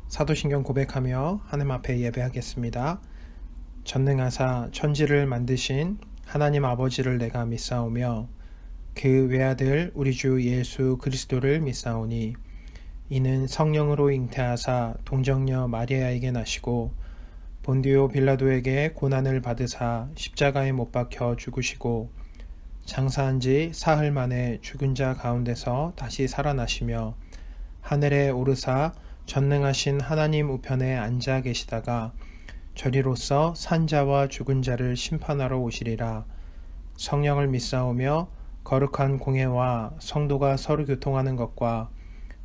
사도신경 고백하며 하나님 앞에 예배하겠습니다. 전능하사 천지를 만드신 하나님 아버지를 내가 믿사오며 그 외아들 우리 주 예수 그리스도를 믿사오니 이는 성령으로 잉태하사 동정녀 마리아에게 나시고 본디오 빌라도에게 고난을 받으사 십자가에 못 박혀 죽으시고 장사한 지 사흘 만에 죽은 자 가운데서 다시 살아나시며 하늘에 오르사 전능하신 하나님 우편에 앉아 계시다가 저리로서 산자와 죽은 자를 심판하러 오시리라. 성령을 믿사오며 거룩한 공회와 성도가 서로 교통하는 것과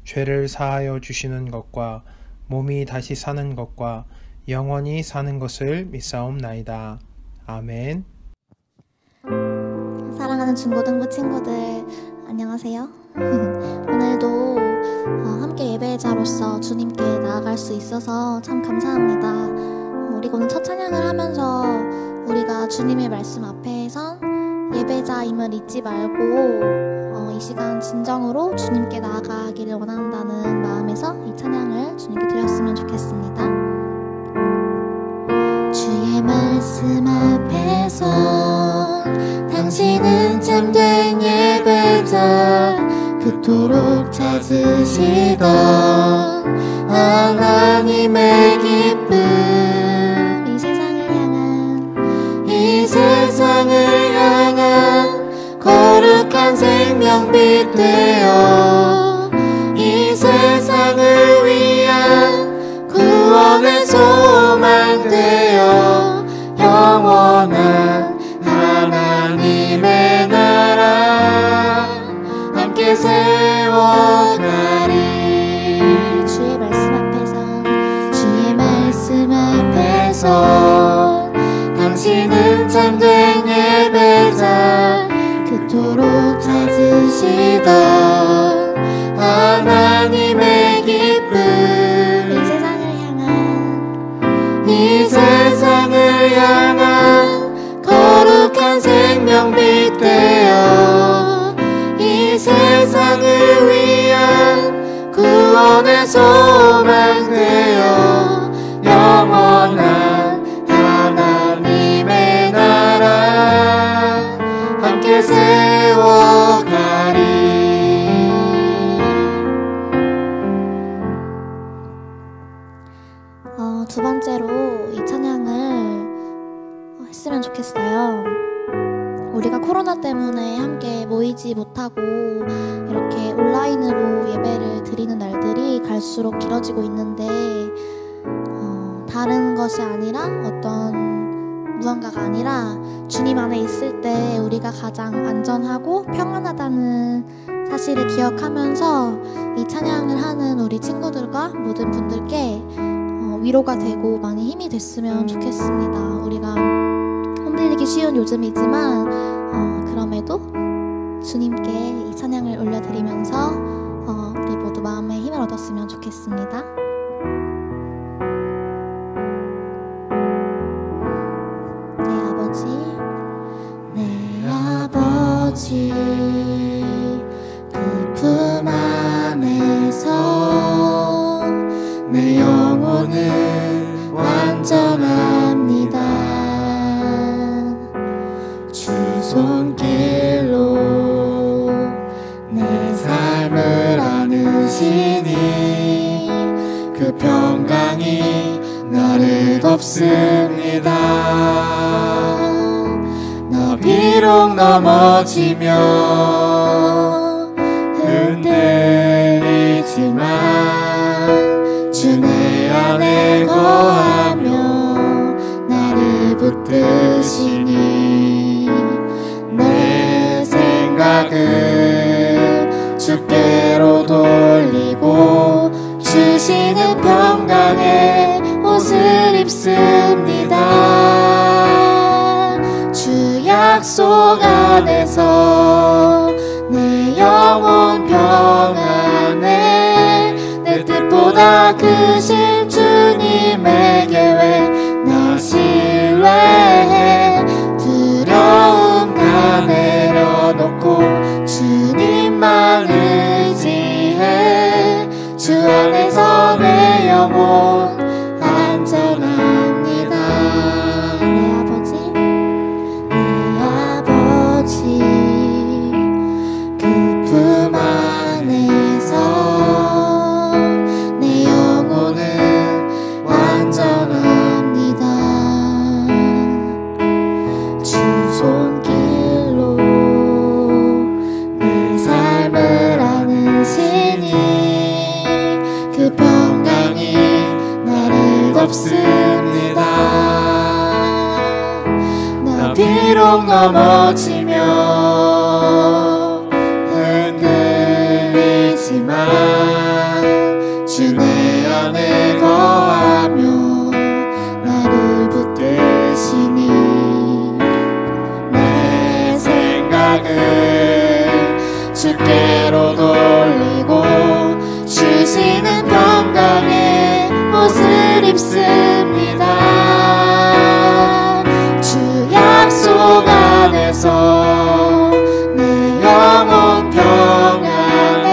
죄를 사하여 주시는 것과 몸이 다시 사는 것과 영원히 사는 것을 믿사옵나이다. 아멘. 사랑하는 중고등부 친구들, 안녕하세요. 오늘도 함께 예배자로서 주님께 나아갈 수 있어서 참 감사합니다. 우리가 오늘 첫 찬양을 하면서 우리가 주님의 말씀 앞에 선 예배자임을 잊지 말고 이 시간 진정으로 주님께 나아가기를 원한다는 마음에서 이 찬양을 주님께 드렸으면 좋겠습니다. 주의 말씀 앞에 선 당신은 참된 예배자, 그토록 찾으시던 하나님의 기쁨, 이 세상을 향한 거룩한 생명빛 되어 이 세상을 위한 구원의 소망 되어 영원한 하나님의 나라 함께 세워가리. 주의 말씀 앞에서 당신은 참된 예배자, 그토록 찾으시던 하나님의 기쁨, 이 세상을 향한 거룩한 생명빛 되어 이 세상을 위한 구원의 소망 되어 영원한 하나님의 나라 함께 세워가리. 두 번째로 이 찬양을 했으면 좋겠어요. 우리가 코로나 때문에 함께 모이지 못하고 이렇게 온라인으로 예배를 드리는 날들이 갈수록 길어지고 있는데 다른 것이 아니라 어떤 무언가가 아니라 주님 안에 있을 때 우리가 가장 안전하고 평안하다는 사실을 기억하면서 이 찬양을 하는 우리 친구들과 모든 분들께 위로가 되고 많이 힘이 됐으면 좋겠습니다. 우리가 흔들리기 쉬운 요즘이지만 그럼에도 주님께 이 찬양을 올려드리면서 우리 모두 마음에 힘을 얻었으면 좋겠습니다. 내 아버지 그 품 안에서 내 영혼은 완전합니다. 주 손길로 내 삶을 안으시니 그 평강이 나를 덮습니다. 나 비록 넘어지며 흔들리지만 주 내 안에 거하며 나를 붙드시니 내 생각을 주께로 돌리고 주시는 평강의 옷을 입습니다. 주 약속 안에서 내 영혼 평안해 내 뜻보다 크신 주님의 계획 나 신뢰해 두려움 다 내려놓고 주님만 의지해 주 안에서 내 영혼 그 평강이 나를 덮습니다. 나 비록 넘어지며 흔들리지만 주 내 안에 거하며 나를 붙드시니 내 생각을 주께로 돌리고 주시는 평강의 옷을 입습니다. 주 약속 안에서 내 영혼 평안에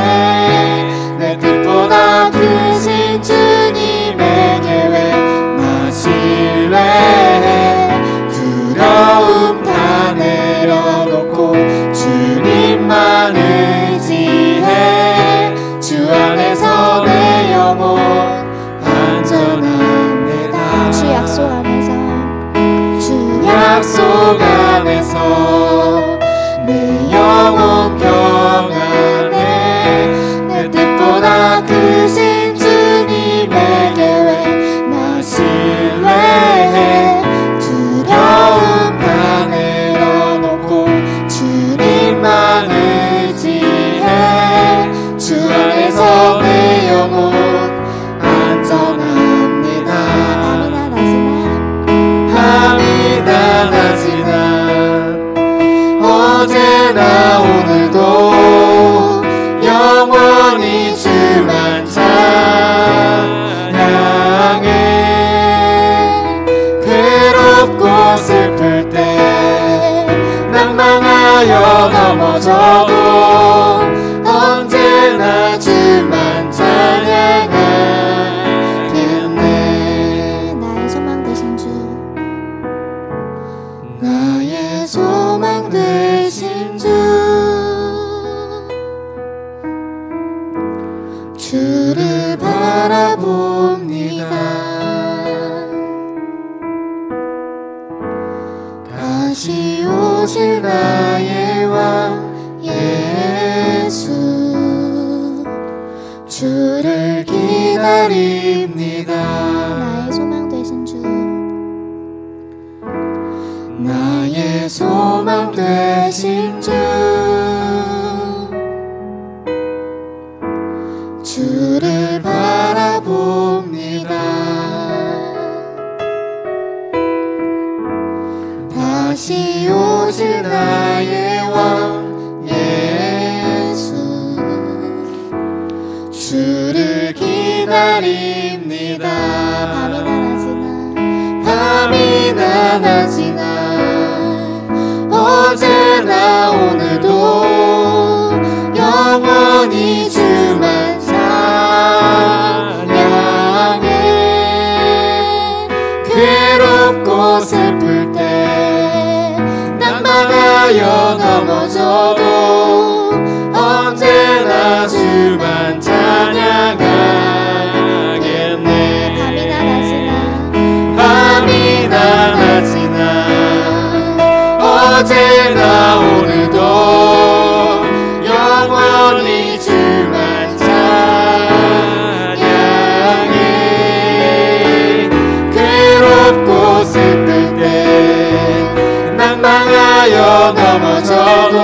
내 뜻보다 크신 주님의 계획 나 신뢰해 두려움 다 내려놓고 주님만 의지해 주 안에서 내 영혼 안전합니다. 주 약속 안에서 주 약속 안에서 내 영혼 평안해 내 뜻보다 크신 주님의 계획 나 신뢰해 두려움 다 내려놓고 주님만 의지해 주 안에서 내 영혼 안전합니다. 밤이나 낮이나 어제나 오늘도 영원히 주만 찬양해. 괴롭고 슬플 때 낭망하여 넘어져도 언제나 주만 찬양하겠네. 나의 소망 되신 주 나의 소망 되신 주 주를 바라봅니다. 다시 오실 나의 왕 예수 주를 기다립니다. 나의 소망 되신 주 나의 소망 되신 주 주를 바라봅니다. 다시 오실 나의 왕 예수 주를 기다립니다. 밤이나 낮이나 어제나 오늘도 영원히 주만 찬양해. 괴롭고 슬플 때 낭망하여 넘어져도 언제나 주만 찬양하겠네. 밤이나 낮이나 어제나 오늘도 영원히 주만 찬양해. 괴롭고 슬플 때 낭망하여 넘어져도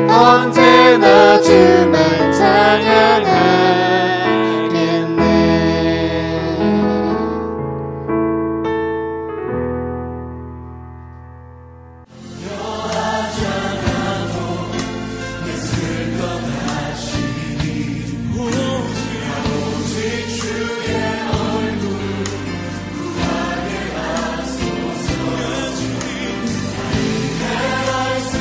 언제나 주만 찬양하겠네. 수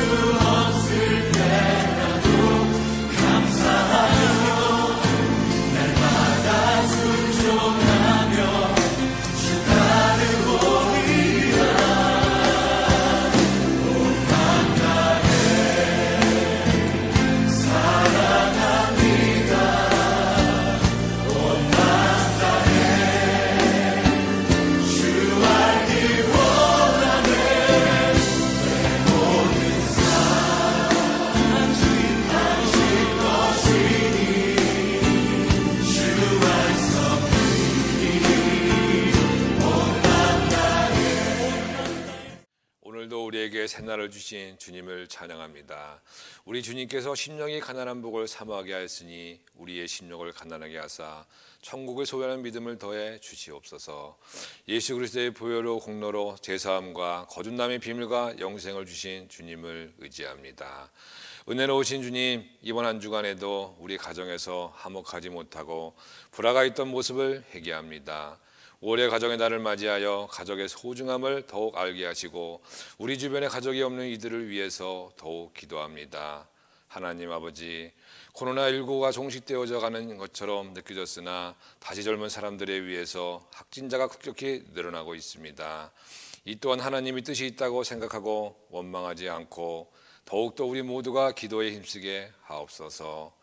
우리에게 새날을 주신 주님을 찬양합니다. 우리 주님께서 심령이 가난한 복을 사모하게 하였으니 우리의 심령을 가난하게 하사 천국을 소유하는 믿음을 더해 주시옵소서. 예수 그리스도의 보혈로 공로로 제사함과 거듭남의 비밀과 영생을 주신 주님을 의지합니다. 은혜로우신 주님, 이번 한 주간에도 우리 가정에서 화목하지 못하고 불화가 있던 모습을 회개합니다. 올해 가정의 날을 맞이하여 가족의 소중함을 더욱 알게 하시고 우리 주변에 가족이 없는 이들을 위해서 더욱 기도합니다. 하나님 아버지, 코로나19가 종식되어져 가는 것처럼 느껴졌으나 다시 젊은 사람들에 의해서 확진자가 급격히 늘어나고 있습니다. 이 또한 하나님의 뜻이 있다고 생각하고 원망하지 않고 더욱더 우리 모두가 기도에 힘쓰게 하옵소서.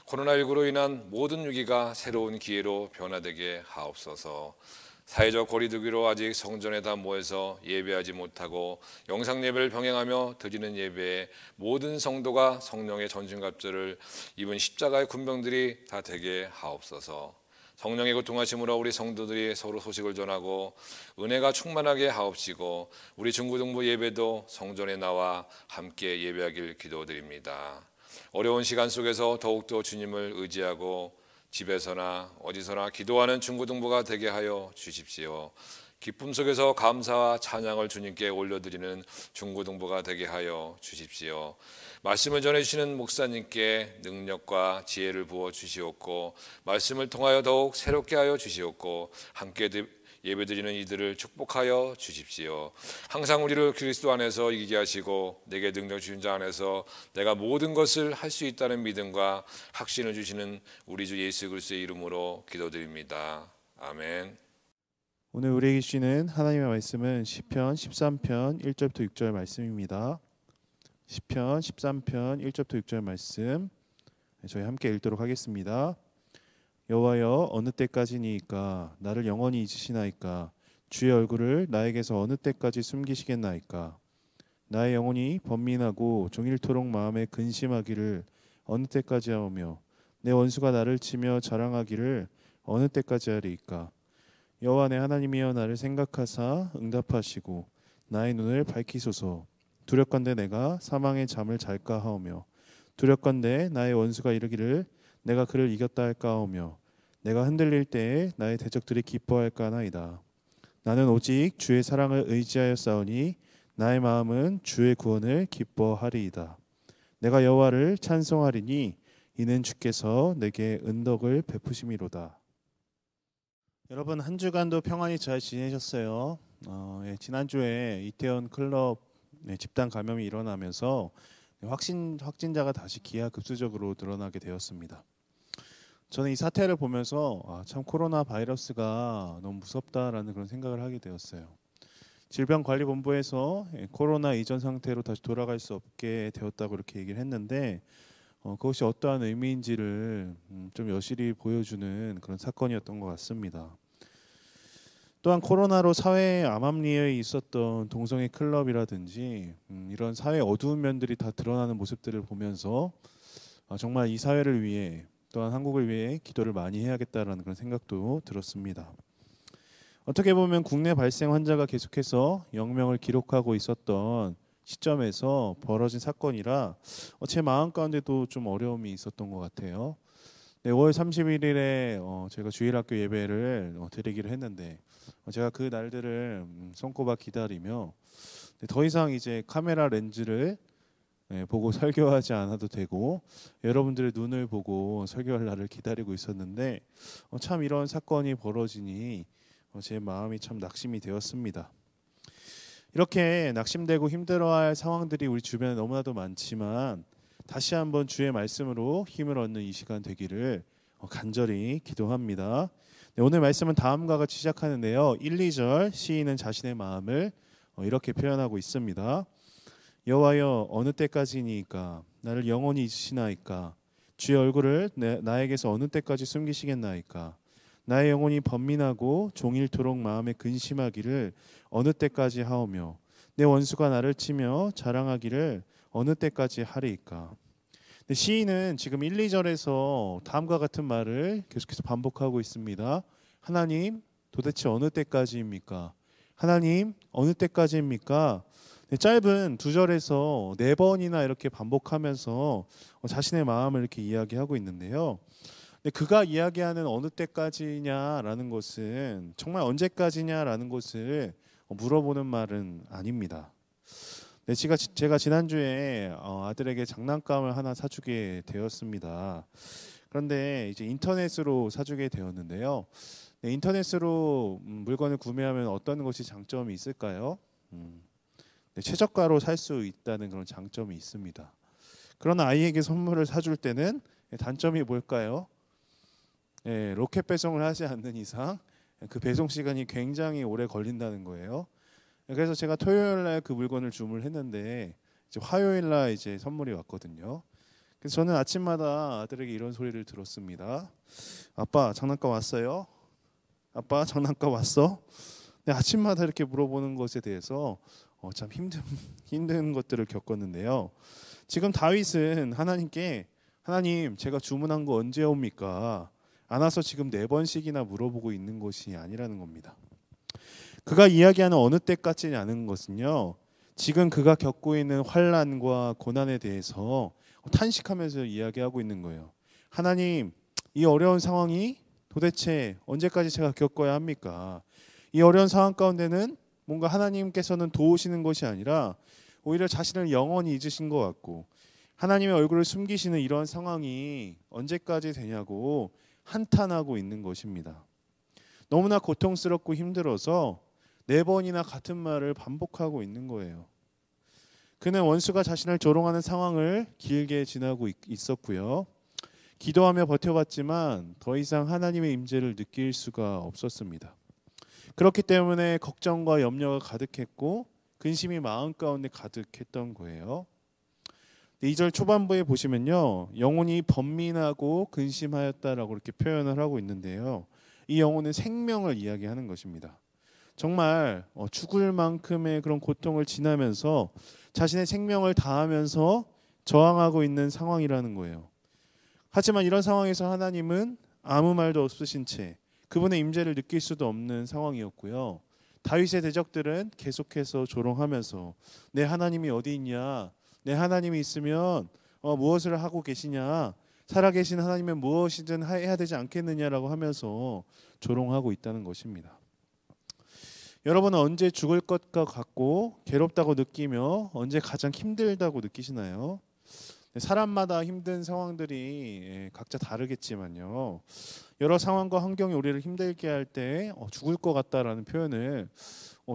코로나19로 인한 모든 위기가 새로운 기회로 변화되게 하옵소서. 사회적 거리두기로 아직 성전에 다 모여서 예배하지 못하고 영상 예배를 병행하며 드리는 예배에 모든 성도가 성령의 전신갑주를 입은 십자가의 군병들이 다 되게 하옵소서. 성령의 고통하심으로 우리 성도들이 서로 소식을 전하고 은혜가 충만하게 하옵시고 우리 중고등부 예배도 성전에 나와 함께 예배하길 기도드립니다. 어려운 시간 속에서 더욱더 주님을 의지하고 집에서나 어디서나 기도하는 중고등부가 되게 하여 주십시오. 기쁨 속에서 감사와 찬양을 주님께 올려드리는 중고등부가 되게 하여 주십시오. 말씀을 전해주시는 목사님께 능력과 지혜를 부어 주시옵고 말씀을 통하여 더욱 새롭게 하여 주시옵고 함께 예배드리는 이들을 축복하여 주십시오. 항상 우리를 그리스도 안에서 이기게 하시고 내게 능력 주신 자 안에서 내가 모든 것을 할 수 있다는 믿음과 확신을 주시는 우리 주 예수 그리스도의 이름으로 기도드립니다. 아멘. 오늘 우리에게 주시는 하나님의 말씀은 시편 13편 1절부터 6절 말씀입니다. 시편 13편 1절부터 6절 말씀 저희 함께 읽도록 하겠습니다. 여호와여, 어느 때까지니이까 나를 영원히 잊으시나이까? 주의 얼굴을 나에게서 어느 때까지 숨기시겠나이까? 나의 영혼이 번민하고 종일토록 마음에 근심하기를 어느 때까지 하오며 내 원수가 나를 치며 자랑하기를 어느 때까지 하리이까? 여호와 내 하나님이여, 나를 생각하사 응답하시고 나의 눈을 밝히소서. 두렵건대 내가 사망의 잠을 잘까 하오며 두렵건대 나의 원수가 이르기를 내가 그를 이겼다 할까 하오며 내가 흔들릴 때에 나의 대적들이 기뻐할까 하나이다. 나는 오직 주의 사랑을 의지하여 싸우니 나의 마음은 주의 구원을 기뻐하리이다. 내가 여호와를 찬송하리니 이는 주께서 내게 은덕을 베푸심이로다. 여러분, 한 주간도 평안히 잘 지내셨어요? 지난주에 이태원 클럽 집단 감염이 일어나면서 확진자가 다시 기하급수적으로 늘어나게 되었습니다. 저는 이 사태를 보면서 참 코로나 바이러스가 너무 무섭다라는 그런 생각을 하게 되었어요. 질병관리본부에서 코로나 이전 상태로 다시 돌아갈 수 없게 되었다고 이렇게 얘기를 했는데 그것이 어떠한 의미인지를 좀 여실히 보여주는 그런 사건이었던 것 같습니다. 또한 코로나로 사회의 암암리에 있었던 동성애 클럽이라든지 이런 사회의 어두운 면들이 다 드러나는 모습들을 보면서 정말 이 사회를 위해 또한 한국을 위해 기도를 많이 해야겠다라는 그런 생각도 들었습니다. 어떻게 보면 국내 발생 환자가 계속해서 0명을 기록하고 있었던 시점에서 벌어진 사건이라 제 마음 가운데도 좀 어려움이 있었던 것 같아요. 5월 31일에 제가 주일학교 예배를 드리기로 했는데 제가 그 날들을 손꼽아 기다리며 더 이상 이제 카메라 렌즈를 보고 설교하지 않아도 되고 여러분들의 눈을 보고 설교할 날을 기다리고 있었는데 참 이런 사건이 벌어지니 제 마음이 참 낙심이 되었습니다. 이렇게 낙심되고 힘들어할 상황들이 우리 주변에 너무나도 많지만 다시 한번 주의 말씀으로 힘을 얻는 이 시간 되기를 간절히 기도합니다. 오늘 말씀은 다음과 같이 시작하는데요. 1, 2절 시인은 자신의 마음을 이렇게 표현하고 있습니다. 여호와여, 어느 때까지니까 나를 영원히 잊으시나이까? 주의 얼굴을 나에게서 어느 때까지 숨기시겠나이까? 나의 영혼이 번민하고 종일토록 마음에 근심하기를 어느 때까지 하오며 내 원수가 나를 치며 자랑하기를 어느 때까지 하리이까? 시인은 지금 1, 2절에서 다음과 같은 말을 계속해서 반복하고 있습니다. 하나님, 도대체 어느 때까지입니까? 하나님, 어느 때까지입니까? 짧은 2절에서 4번이나 이렇게 반복하면서 자신의 마음을 이렇게 이야기하고 있는데요. 근데 그가 이야기하는 어느 때까지냐라는 것은 정말 언제까지냐라는 것을 물어보는 말은 아닙니다. 네, 제가 지난주에 아들에게 장난감을 하나 사주게 되었습니다. 그런데 이제 인터넷으로 사주게 되었는데요. 네, 인터넷으로 물건을 구매하면 어떤 것이 장점이 있을까요? 네, 최저가로 살 수 있다는 그런 장점이 있습니다. 그러나 아이에게 선물을 사줄 때는 단점이 뭘까요? 네, 로켓 배송을 하지 않는 이상 그 배송 시간이 굉장히 오래 걸린다는 거예요. 그래서 제가 토요일 날 그 물건을 주문했는데 이제 화요일 날 이제 선물이 왔거든요. 그래서 저는 아침마다 아들에게 이런 소리를 들었습니다. 아빠 장난감 왔어요? 아빠 장난감 왔어? 네, 아침마다 이렇게 물어보는 것에 대해서 참 힘든 것들을 겪었는데요. 지금 다윗은 하나님께 하나님 제가 주문한 거 언제 옵니까? 안 와서 지금 4번씩이나 물어보고 있는 것이 아니라는 겁니다. 그가 이야기하는 어느 때까지냐는 것은요. 지금 그가 겪고 있는 환난과 고난에 대해서 탄식하면서 이야기하고 있는 거예요. 하나님, 이 어려운 상황이 도대체 언제까지 제가 겪어야 합니까? 이 어려운 상황 가운데는 뭔가 하나님께서는 도우시는 것이 아니라 오히려 자신을 영원히 잊으신 것 같고 하나님의 얼굴을 숨기시는 이러한 상황이 언제까지 되냐고 한탄하고 있는 것입니다. 너무나 고통스럽고 힘들어서 4번이나 같은 말을 반복하고 있는 거예요. 그는 원수가 자신을 조롱하는 상황을 길게 지나고 있었고요. 기도하며 버텨봤지만 더 이상 하나님의 임재를 느낄 수가 없었습니다. 그렇기 때문에 걱정과 염려가 가득했고 근심이 마음 가운데 가득했던 거예요. 2절 초반부에 보시면요. 영혼이 번민하고 근심하였다라고 이렇게 표현을 하고 있는데요. 이 영혼은 생명을 이야기하는 것입니다. 정말 죽을 만큼의 그런 고통을 지나면서 자신의 생명을 다하면서 저항하고 있는 상황이라는 거예요. 하지만 이런 상황에서 하나님은 아무 말도 없으신 채 그분의 임재를 느낄 수도 없는 상황이었고요. 다윗의 대적들은 계속해서 조롱하면서 내 하나님이 어디 있냐? 내 하나님이 있으면 무엇을 하고 계시냐? 살아계신 하나님은 무엇이든 해야 되지 않겠느냐라고 하면서 조롱하고 있다는 것입니다. 여러분은 언제 죽을 것 같고 괴롭다고 느끼며 언제 가장 힘들다고 느끼시나요? 사람마다 힘든 상황들이 각자 다르겠지만요. 여러 상황과 환경이 우리를 힘들게 할 때 죽을 것 같다라는 표현을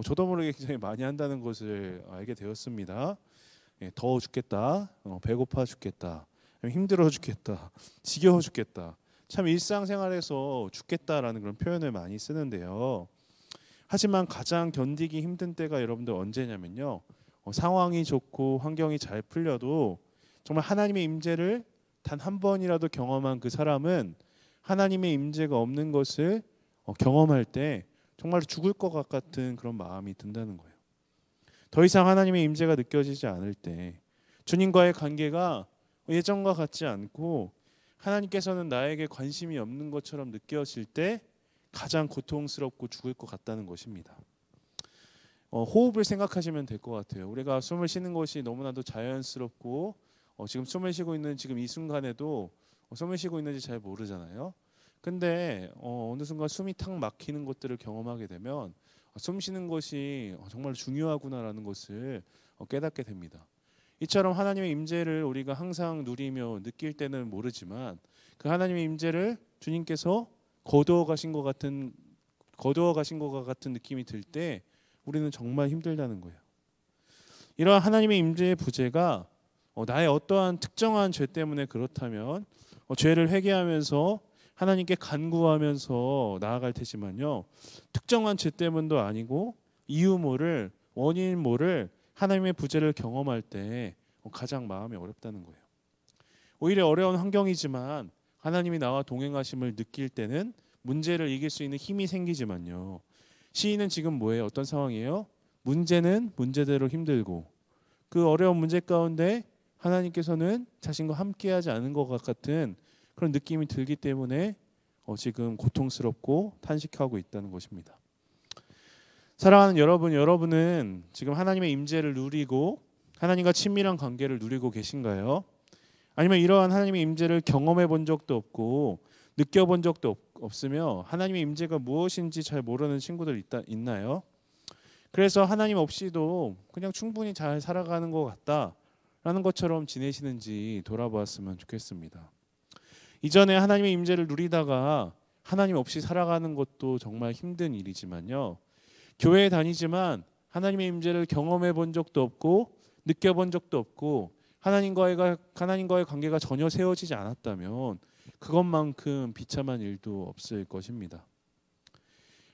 저도 모르게 굉장히 많이 한다는 것을 알게 되었습니다. 더워 죽겠다, 배고파 죽겠다, 힘들어 죽겠다, 지겨워 죽겠다. 참 일상생활에서 죽겠다라는 그런 표현을 많이 쓰는데요. 하지만 가장 견디기 힘든 때가 여러분들 언제냐면요. 상황이 좋고 환경이 잘 풀려도 정말 하나님의 임재를 단 한 번이라도 경험한 그 사람은 하나님의 임재가 없는 것을 경험할 때 정말 죽을 것 같은 그런 마음이 든다는 거예요. 더 이상 하나님의 임재가 느껴지지 않을 때 주님과의 관계가 예전과 같지 않고 하나님께서는 나에게 관심이 없는 것처럼 느껴질 때 가장 고통스럽고 죽을 것 같다는 것입니다. 호흡을 생각하시면 될 것 같아요. 우리가 숨을 쉬는 것이 너무나도 자연스럽고 지금 숨을 쉬고 있는 지금 이 순간에도 숨을 쉬고 있는지 잘 모르잖아요. 근데 어느 순간 숨이 탁 막히는 것들을 경험하게 되면 숨 쉬는 것이 정말 중요하구나라는 것을 깨닫게 됩니다. 이처럼 하나님의 임재를 우리가 항상 누리며 느낄 때는 모르지만 그 하나님의 임재를 주님께서 거두어 가신 것 같은 느낌이 들 때 우리는 정말 힘들다는 거예요. 이러한 하나님의 임재의 부재가 나의 어떠한 특정한 죄 때문에 그렇다면 죄를 회개하면서 하나님께 간구하면서 나아갈 테지만요. 특정한 죄 때문도 아니고 이유 모를 원인 모를 하나님의 부재를 경험할 때 가장 마음이 어렵다는 거예요. 오히려 어려운 환경이지만 하나님이 나와 동행하심을 느낄 때는 문제를 이길 수 있는 힘이 생기지만요. 시인은 지금 뭐예요? 어떤 상황이에요? 문제는 문제대로 힘들고 그 어려운 문제 가운데 하나님께서는 자신과 함께하지 않은 것 같은 그런 느낌이 들기 때문에 지금 고통스럽고 탄식하고 있다는 것입니다. 사랑하는 여러분, 여러분은 지금 하나님의 임재를 누리고 하나님과 친밀한 관계를 누리고 계신가요? 아니면 이러한 하나님의 임재를 경험해 본 적도 없고 느껴본 적도 없으며 하나님의 임재가 무엇인지 잘 모르는 친구들 있나요? 그래서 하나님 없이도 그냥 충분히 잘 살아가는 것 같다라는 것처럼 지내시는지 돌아보았으면 좋겠습니다. 이전에 하나님의 임재를 누리다가 하나님 없이 살아가는 것도 정말 힘든 일이지만요. 교회에 다니지만 하나님의 임재를 경험해 본 적도 없고 느껴본 적도 없고 하나님과의 관계가 전혀 세워지지 않았다면 그것만큼 비참한 일도 없을 것입니다.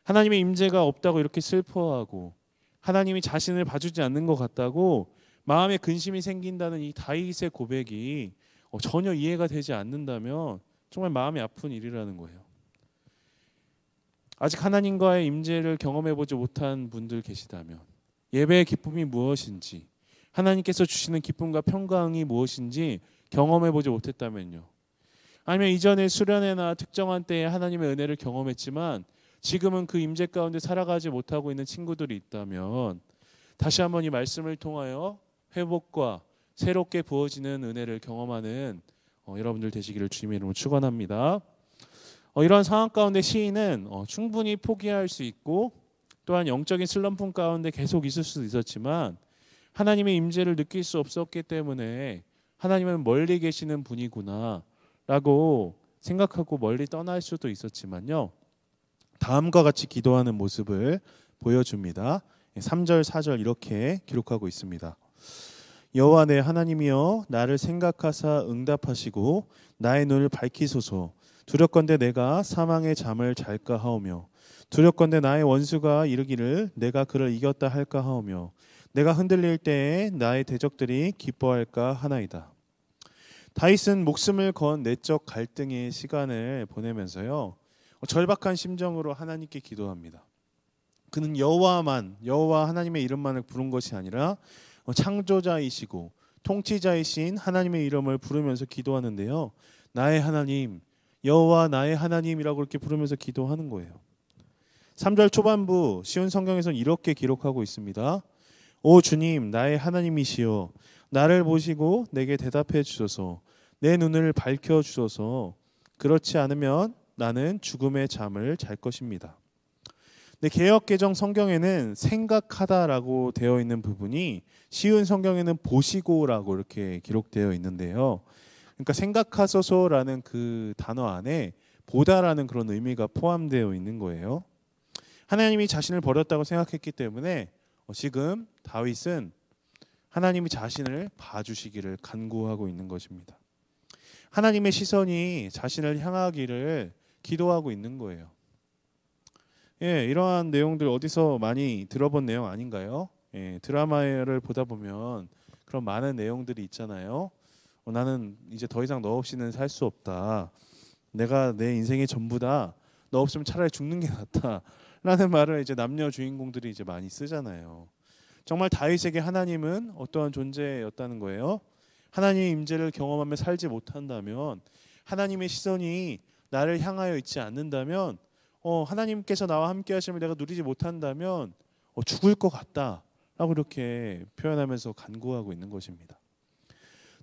하나님의 임재가 없다고 이렇게 슬퍼하고 하나님이 자신을 봐주지 않는 것 같다고 마음에 근심이 생긴다는 이 다윗의 고백이 전혀 이해가 되지 않는다면 정말 마음이 아픈 일이라는 거예요. 아직 하나님과의 임재를 경험해보지 못한 분들 계시다면 예배의 기쁨이 무엇인지 하나님께서 주시는 기쁨과 평강이 무엇인지 경험해보지 못했다면요. 아니면 이전에 수련회나 특정한 때에 하나님의 은혜를 경험했지만 지금은 그 임재 가운데 살아가지 못하고 있는 친구들이 있다면 다시 한번 이 말씀을 통하여 회복과 새롭게 부어지는 은혜를 경험하는 여러분들 되시기를 주님의 이름으로 축원합니다. 이런 상황 가운데 시인은 충분히 포기할 수 있고 또한 영적인 슬럼프 가운데 계속 있을 수도 있었지만 하나님의 임재를 느낄 수 없었기 때문에 하나님은 멀리 계시는 분이구나 라고 생각하고 멀리 떠날 수도 있었지만요. 다음과 같이 기도하는 모습을 보여줍니다. 3절 4절 이렇게 기록하고 있습니다. 여호와 내 하나님이여 나를 생각하사 응답하시고 나의 눈을 밝히소서. 두렵건대 내가 사망의 잠을 잘까 하오며 두렵건대 나의 원수가 이르기를 내가 그를 이겼다 할까 하오며 내가 흔들릴 때에 나의 대적들이 기뻐할까 하나이다. 다윗은 목숨을 건 내적 갈등의 시간을 보내면서요. 절박한 심정으로 하나님께 기도합니다. 그는 여호와 하나님의 이름만을 부른 것이 아니라 창조자이시고 통치자이신 하나님의 이름을 부르면서 기도하는데요. 나의 하나님, 여호와 나의 하나님이라고 이렇게 부르면서 기도하는 거예요. 3절 초반부 쉬운 성경에서는 이렇게 기록하고 있습니다. 오 주님 나의 하나님이시여 나를 보시고 내게 대답해 주소서. 내 눈을 밝혀 주소서. 그렇지 않으면 나는 죽음의 잠을 잘 것입니다. 네, 개역개정 성경에는 생각하다라고 되어 있는 부분이 쉬운 성경에는 보시고라고 이렇게 기록되어 있는데요. 그러니까 생각하소서라는 그 단어 안에 보다라는 그런 의미가 포함되어 있는 거예요. 하나님이 자신을 버렸다고 생각했기 때문에 지금 다윗은 하나님이 자신을 봐주시기를 간구하고 있는 것입니다. 하나님의 시선이 자신을 향하기를 기도하고 있는 거예요. 이러한 내용들 어디서 많이 들어본 내용 아닌가요? 드라마를 보다 보면 그런 많은 내용들이 있잖아요. 나는 이제 더 이상 너 없이는 살 수 없다. 내가 내 인생의 전부다. 너 없으면 차라리 죽는 게 낫다. 라는 말을 이제 남녀 주인공들이 이제 많이 쓰잖아요. 정말 다윗에게 하나님은 어떠한 존재였다는 거예요. 하나님의 임재를 경험하며 살지 못한다면, 하나님의 시선이 나를 향하여 있지 않는다면, 하나님께서 나와 함께 하심을 내가 누리지 못한다면 죽을 것 같다라고 이렇게 표현하면서 간구하고 있는 것입니다.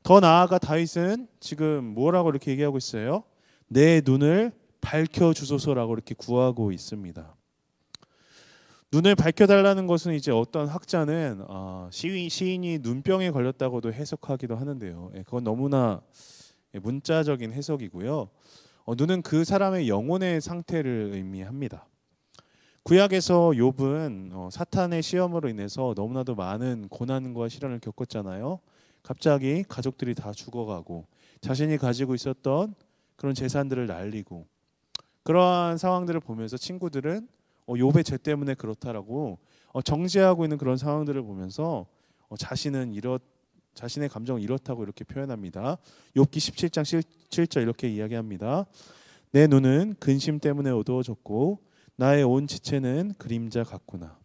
더 나아가 다윗은 지금 뭐라고 이렇게 얘기하고 있어요? 내 눈을 밝혀주소서라고 이렇게 구하고 있습니다. 눈을 밝혀달라는 것은 이제 어떤 학자는 시인이 눈병에 걸렸다고도 해석하기도 하는데요. 그건 너무나 문자적인 해석이고요. 눈은 그 사람의 영혼의 상태를 의미합니다. 구약에서 욥은 사탄의 시험으로 인해서 너무나도 많은 고난과 시련을 겪었잖아요. 갑자기 가족들이 다 죽어가고 자신이 가지고 있었던 그런 재산들을 날리고, 그러한 상황들을 보면서 친구들은 욥의 죄 때문에 그렇다라고 정죄하고 있는 그런 상황들을 보면서 자신의 감정을 이렇다고 이렇게 표현합니다. 욥기 17장 7절 이렇게 이야기합니다. 내 눈은 근심 때문에 어두워졌고 나의 온 지체는 그림자 같구나.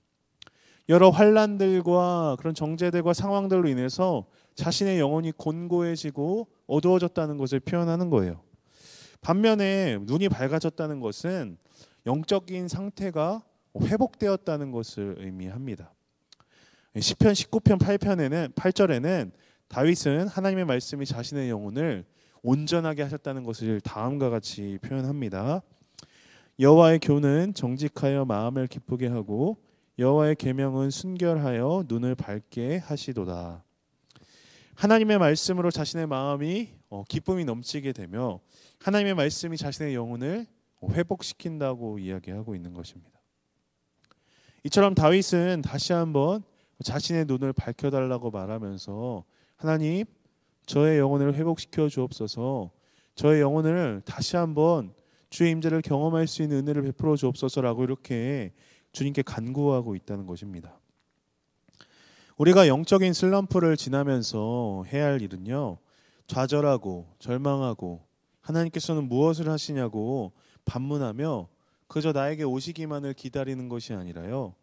여러 환난들과 그런 정죄들과 상황들로 인해서 자신의 영혼이 곤고해지고 어두워졌다는 것을 표현하는 거예요. 반면에 눈이 밝아졌다는 것은 영적인 상태가 회복되었다는 것을 의미합니다. 시편 19편 8절에는 다윗은 하나님의 말씀이 자신의 영혼을 온전하게 하셨다는 것을 다음과 같이 표현합니다. 여호와의 교훈은 정직하여 마음을 기쁘게 하고 여호와의 계명은 순결하여 눈을 밝게 하시도다. 하나님의 말씀으로 자신의 마음이 기쁨이 넘치게 되며 하나님의 말씀이 자신의 영혼을 회복시킨다고 이야기하고 있는 것입니다. 이처럼 다윗은 다시 한번 자신의 눈을 밝혀달라고 말하면서 하나님, 저의 영혼을 회복시켜 주옵소서, 저의 영혼을 다시 한번 주의 임재를 경험할 수 있는 은혜를 베풀어 주옵소서라고 이렇게 주님께 간구하고 있다는 것입니다. 우리가 영적인 슬럼프를 지나면서 해야 할 일은요, 좌절하고 절망하고 하나님께서는 무엇을 하시냐고 반문하며 그저 나에게 오시기만을 기다리는 것이 아니라요,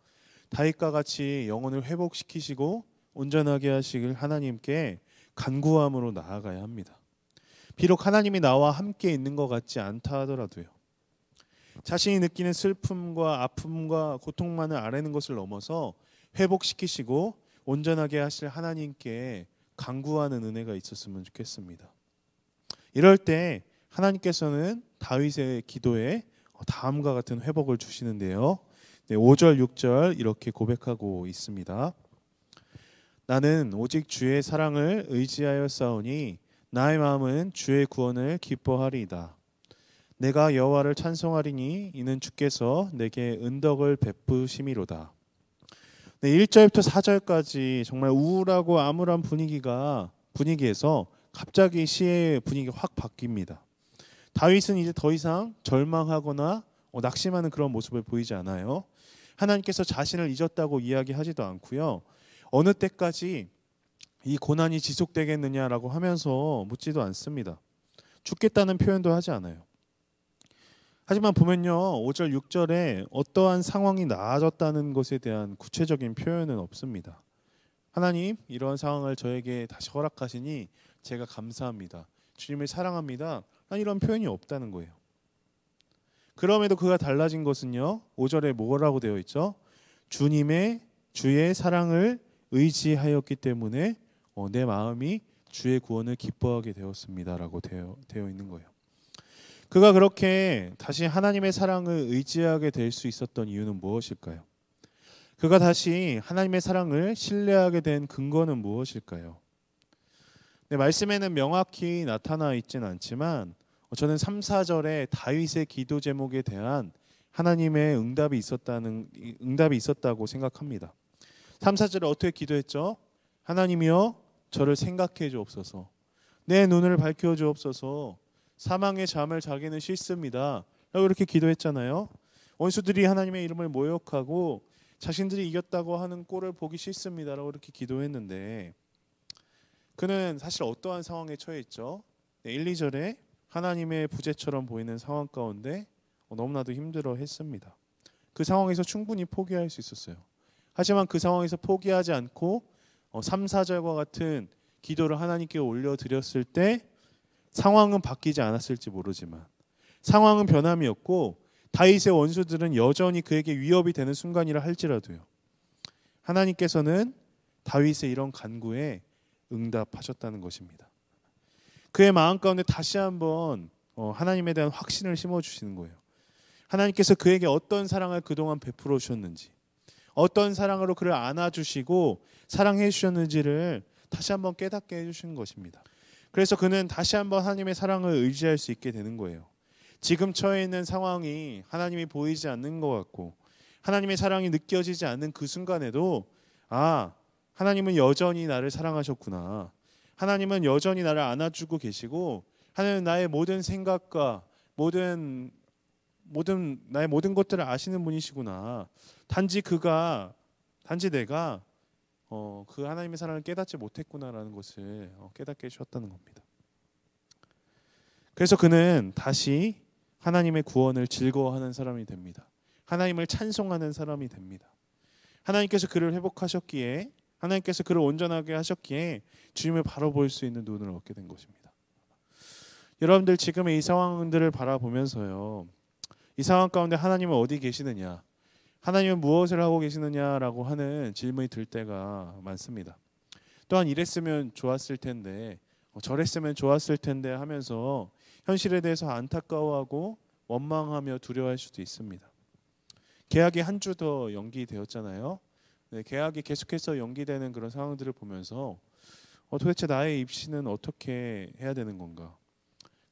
다윗과 같이 영혼을 회복시키시고 온전하게 하시길 하나님께 간구함으로 나아가야 합니다. 비록 하나님이 나와 함께 있는 것 같지 않다 하더라도요, 자신이 느끼는 슬픔과 아픔과 고통만을 아뢰는 것을 넘어서 회복시키시고 온전하게 하실 하나님께 간구하는 은혜가 있었으면 좋겠습니다. 이럴 때 하나님께서는 다윗의 기도에 다음과 같은 회복을 주시는데요, 5절 6절 이렇게 고백하고 있습니다. 나는 오직 주의 사랑을 의지하여 싸우니 나의 마음은 주의 구원을 기뻐하리이다. 내가 여호와를 찬송하리니 이는 주께서 내게 은덕을 베푸심이로다. 1절부터 4절까지 정말 우울하고 암울한 분위기에서 갑자기 시의 분위기가 확 바뀝니다. 다윗은 이제 더 이상 절망하거나 낙심하는 그런 모습을 보이지 않아요. 하나님께서 자신을 잊었다고 이야기하지도 않고요, 어느 때까지 이 고난이 지속되겠느냐라고 하면서 묻지도 않습니다. 죽겠다는 표현도 하지 않아요. 하지만 보면요, 5절 6절에 어떠한 상황이 나아졌다는 것에 대한 구체적인 표현은 없습니다. 하나님, 이러한 상황을 저에게 다시 허락하시니 제가 감사합니다, 주님을 사랑합니다, 이런 표현이 없다는 거예요. 그럼에도 그가 달라진 것은요, 5절에 뭐라고 되어 있죠? 주의 사랑을 의지하였기 때문에 내 마음이 주의 구원을 기뻐하게 되었습니다라고 되어 있는 거예요. 그가 그렇게 다시 하나님의 사랑을 의지하게 될 수 있었던 이유는 무엇일까요? 그가 다시 하나님의 사랑을 신뢰하게 된 근거는 무엇일까요? 말씀에는 명확히 나타나 있지는 않지만 저는 3, 4절에 다윗의 기도 제목에 대한 하나님의 응답이 있었다고 생각합니다. 3, 4절에 어떻게 기도했죠? 하나님이여 저를 생각해 주옵소서, 내 눈을 밝혀 주옵소서, 사망의 잠을 자기는 싫습니다 라고 이렇게 기도했잖아요. 원수들이 하나님의 이름을 모욕하고 자신들이 이겼다고 하는 꼴을 보기 싫습니다 라고 이렇게 기도했는데, 그는 사실 어떠한 상황에 처해 있죠? 1, 2절에 하나님의 부재처럼 보이는 상황 가운데 너무나도 힘들어 했습니다. 그 상황에서 충분히 포기할 수 있었어요. 하지만 그 상황에서 포기하지 않고 3, 4절과 같은 기도를 하나님께 올려드렸을 때 상황은 바뀌지 않았을지 모르지만 상황은 변함이었고 다윗의 원수들은 여전히 그에게 위협이 되는 순간이라 할지라도요, 하나님께서는 다윗의 이런 간구에 응답하셨다는 것입니다. 그의 마음 가운데 다시 한번 하나님에 대한 확신을 심어주시는 거예요. 하나님께서 그에게 어떤 사랑을 그동안 베풀어 주셨는지, 어떤 사랑으로 그를 안아주시고 사랑해 주셨는지를 다시 한번 깨닫게 해주시는 것입니다. 그래서 그는 다시 한번 하나님의 사랑을 의지할 수 있게 되는 거예요. 지금 처해 있는 상황이 하나님이 보이지 않는 것 같고 하나님의 사랑이 느껴지지 않는 그 순간에도 하나님은 여전히 나를 사랑하셨구나, 하나님은 여전히 나를 안아주고 계시고 하나님은 나의 모든 생각과 나의 모든 것들을 아시는 분이시구나, 단지 내가 그 하나님의 사랑을 깨닫지 못했구나라는 것을 깨닫게 해주셨다는 겁니다. 그래서 그는 다시 하나님의 구원을 즐거워하는 사람이 됩니다. 하나님을 찬송하는 사람이 됩니다. 하나님께서 그를 회복하셨기에, 하나님께서 그를 온전하게 하셨기에 주님을 바라볼 수 있는 눈을 얻게 된 것입니다. 여러분들 지금의 이 상황들을 바라보면서요, 이 상황 가운데 하나님은 어디 계시느냐, 하나님은 무엇을 하고 계시느냐라고 하는 질문이 들 때가 많습니다. 또한 이랬으면 좋았을 텐데, 저랬으면 좋았을 텐데 하면서 현실에 대해서 안타까워하고 원망하며 두려워할 수도 있습니다. 계약이 한 주 더 연기되었잖아요. 네, 계약이 계속해서 연기되는 그런 상황들을 보면서 도대체 나의 입시는 어떻게 해야 되는 건가?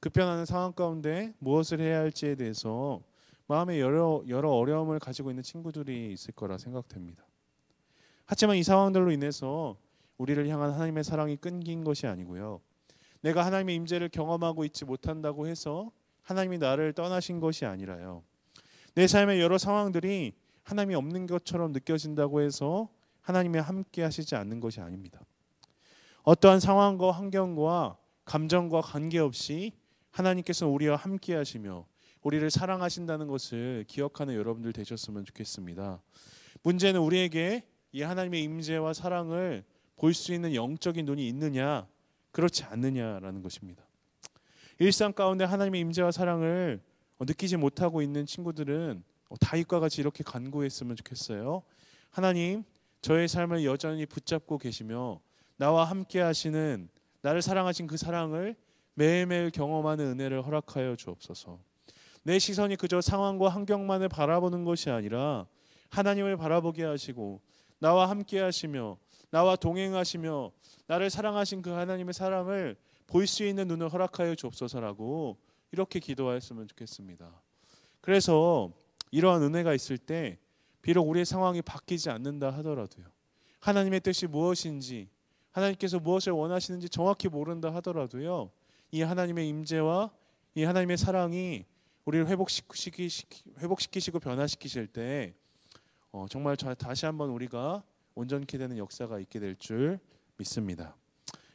급변하는 상황 가운데 무엇을 해야 할지에 대해서 마음에 여러 어려움을 가지고 있는 친구들이 있을 거라 생각됩니다. 하지만 이 상황들로 인해서 우리를 향한 하나님의 사랑이 끊긴 것이 아니고요. 내가 하나님의 임재를 경험하고 있지 못한다고 해서 하나님이 나를 떠나신 것이 아니라요. 내 삶의 여러 상황들이 하나님이 없는 것처럼 느껴진다고 해서 하나님이 함께 하시지 않는 것이 아닙니다. 어떠한 상황과 환경과 감정과 관계없이 하나님께서 우리와 함께 하시며 우리를 사랑하신다는 것을 기억하는 여러분들 되셨으면 좋겠습니다. 문제는 우리에게 이 하나님의 임재와 사랑을 볼 수 있는 영적인 눈이 있느냐, 그렇지 않느냐라는 것입니다. 일상 가운데 하나님의 임재와 사랑을 느끼지 못하고 있는 친구들은 다윗과 같이 이렇게 간구했으면 좋겠어요. 하나님, 저의 삶을 여전히 붙잡고 계시며 나와 함께 하시는, 나를 사랑하신 그 사랑을 매일매일 경험하는 은혜를 허락하여 주옵소서. 내 시선이 그저 상황과 환경만을 바라보는 것이 아니라 하나님을 바라보게 하시고 나와 함께 하시며 나와 동행하시며 나를 사랑하신 그 하나님의 사랑을 볼 수 있는 눈을 허락하여 주옵소서라고 이렇게 기도하였으면 좋겠습니다. 그래서 이러한 은혜가 있을 때 비록 우리의 상황이 바뀌지 않는다 하더라도요, 하나님의 뜻이 무엇인지, 하나님께서 무엇을 원하시는지 정확히 모른다 하더라도요, 이 하나님의 임재와 이 하나님의 사랑이 우리를 회복시키시고 변화시키실 때 정말 다시 한번 우리가 온전케 되는 역사가 있게 될 줄 믿습니다.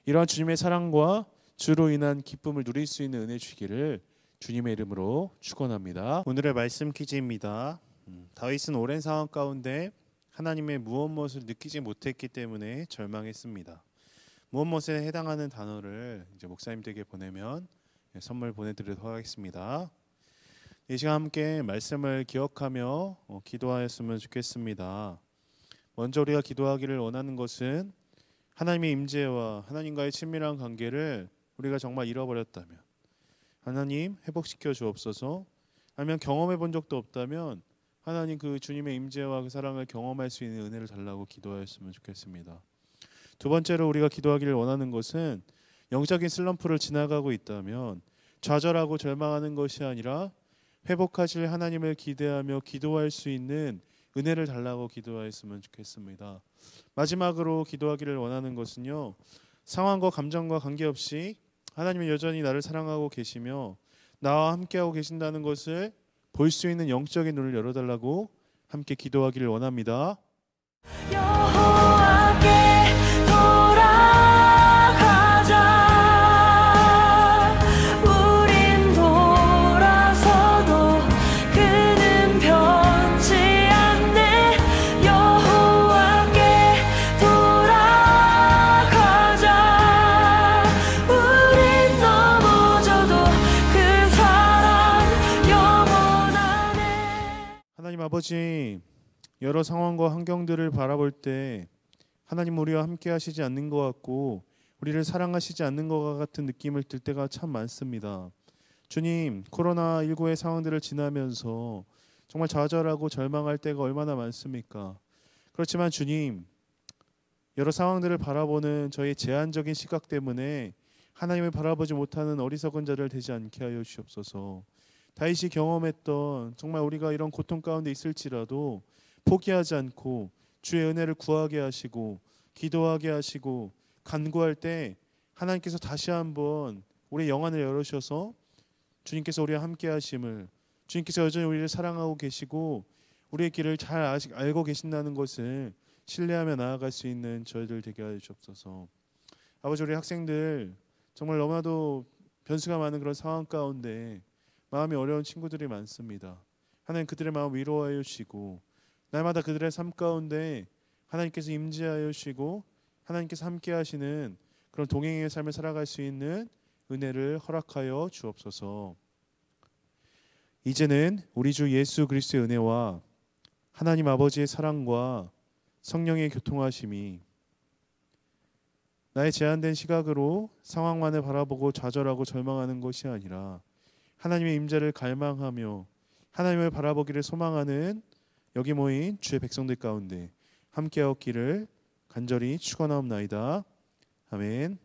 이러한 주님의 사랑과 주로 인한 기쁨을 누릴 수 있는 은혜 주시기를 주님의 이름으로 축원합니다. 오늘의 말씀 퀴즈입니다. 다윗은 오랜 상황 가운데 하나님의 무엇을 느끼지 못했기 때문에 절망했습니다. 무엇에 해당하는 단어를 이제 목사님들에게 보내면 선물 보내드리도록 하겠습니다. 이 시간 함께 말씀을 기억하며 기도하였으면 좋겠습니다. 먼저 우리가 기도하기를 원하는 것은 하나님의 임재와 하나님과의 친밀한 관계를 우리가 정말 잃어버렸다면 하나님 회복시켜 주옵소서. 아니면 경험해 본 적도 없다면 하나님 그 주님의 임재와 그 사랑을 경험할 수 있는 은혜를 달라고 기도하였으면 좋겠습니다. 두 번째로 우리가 기도하기를 원하는 것은 영적인 슬럼프를 지나가고 있다면 좌절하고 절망하는 것이 아니라 회복하실 하나님을 기대하며 기도할 수 있는 은혜를 달라고 기도하였으면 좋겠습니다. 마지막으로 기도하기를 원하는 것은요, 상황과 감정과 관계없이 하나님은 여전히 나를 사랑하고 계시며 나와 함께하고 계신다는 것을 볼 수 있는 영적인 눈을 열어달라고 함께 기도하기를 원합니다. 여호와께 돌아가자. 우린 돌아서도 그는 변치 않네. 여호와께 돌아가자. 우린 넘어져도 그 사랑 영원하네. 하나님 아버지, 여러 상황과 환경들을 바라볼 때 하나님 우리와 함께 하시지 않는 것 같고 우리를 사랑하시지 않는 것 같은 느낌을 들 때가 참 많습니다. 주님, 코로나19의 상황들을 지나면서 정말 좌절하고 절망할 때가 얼마나 많습니까? 그렇지만 주님, 여러 상황들을 바라보는 저희 제한적인 시각 때문에 하나님을 바라보지 못하는 어리석은 자들 되지 않게 하여 주옵소서. 다윗이 경험했던 정말 우리가 이런 고통 가운데 있을지라도 포기하지 않고 주의 은혜를 구하게 하시고 기도하게 하시고 간구할 때 하나님께서 다시 한번 우리의 영안을 열으셔서 주님께서 우리와 함께 하심을, 주님께서 여전히 우리를 사랑하고 계시고 우리의 길을 잘 알고 계신다는 것을 신뢰하며 나아갈 수 있는 저희들 되게 하여 주옵소서. 아버지, 우리 학생들 정말 너무나도 변수가 많은 그런 상황 가운데 마음이 어려운 친구들이 많습니다. 하나님 그들의 마음 위로하여 주시고 날마다 그들의 삶 가운데 하나님께서 임재하여 주시고 하나님께서 함께 하시는 그런 동행의 삶을 살아갈 수 있는 은혜를 허락하여 주옵소서. 이제는 우리 주 예수 그리스도의 은혜와 하나님 아버지의 사랑과 성령의 교통하심이 나의 제한된 시각으로 상황만을 바라보고 좌절하고 절망하는 것이 아니라 하나님의 임재를 갈망하며 하나님을 바라보기를 소망하는 여기 모인 주의 백성들 가운데 함께하기를 간절히 축원하옵나이다. 아멘.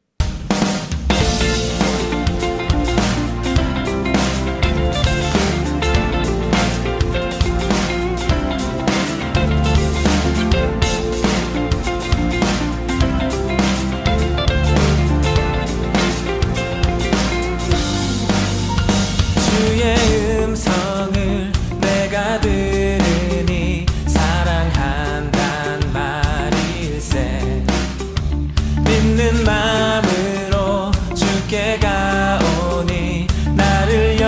주의 음성을 내가 들으니 사랑한단 말일세. 믿는 마음으로 주께 가오니 나를